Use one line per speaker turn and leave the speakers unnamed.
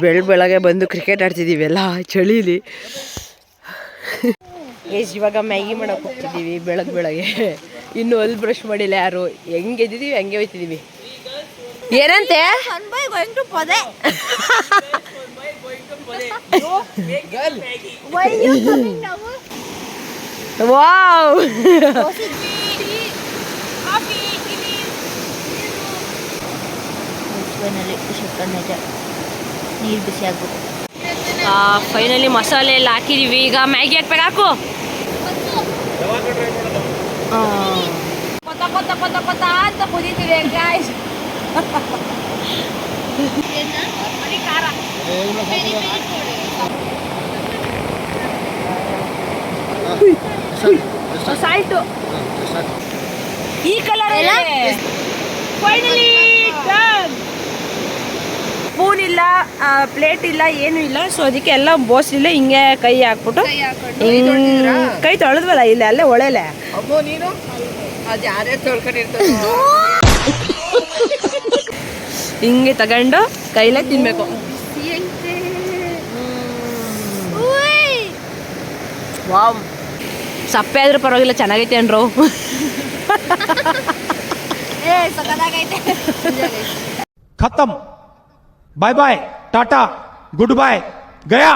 ಬೆಳಗ್ಗೆ ಬಂದು ಕ್ರಿಕೆಟ್ ಆಡ್ತಿದ್ದೀವಿ ಎಲ್ಲ ಚಳಿಲಿ. ಇವಾಗ ಮ್ಯಾಗಿ ಮಾಡೋಕೆ ಹೋಗ್ತಿದ್ದೀವಿ ಬೆಳಗ್ಗೆ. ಇನ್ನು ಅಲ್ಲಿ ಬ್ರಷ್ ಮಾಡಿಲ್ಲ ಯಾರು. ಹೆಂಗೆ ಎದ್ದಿದ್ದೀವಿ ಹಂಗೆ ಹೋಯ್ತಿದ್ದೀವಿ. ಏನಂತೆ ವಾವ್
ನೀರು ಬಿಸಿ ಆಗ್ಬೇಕು.
ಫೈನಲಿ ಮಸಾಲೆ ಎಲ್ಲ ಹಾಕಿದೀವಿ. ಈಗ ಮ್ಯಾಗಿ ಹಾಕ್ಬೇಕು. ಹಾಕು. ಕೊತ್ತ ಅಂತ ಕುದೀತಿದೆ ಗಾಯ್ಸ್. ಸಾಲ್ಟು ಈ ಕಲರ್ ಫೈನಲಿ ಸ್ಪೂನ್ ಇಲ್ಲ, ಪ್ಲೇಟ್ ಇಲ್ಲ, ಏನೂ ಇಲ್ಲ. ಸೊ ಅದಕ್ಕೆ ಎಲ್ಲ ಬೋಸಿಲ್ಲ. ಹಿಂಗೆ ಕೈ ಹಾಕ್ಬಿಟ್ಟು ಕೈ ತೊಳೆದ್ವಲ್ಲ ಇಲ್ಲ ಅಲ್ಲೇ ಒಳೆಲೆ ಹಿಂಗೆ ತಗೊಂಡು ಕೈಲೇ ತಿನ್ಬೇಕು. ವಾವ್, ಸಪ್ಪೆ ಆದ್ರೂ ಪರವಾಗಿಲ್ಲ, ಚೆನ್ನಾಗೈತೆ ಅನ್ರು.
खत्म. Bye bye, tata, goodbye, गया.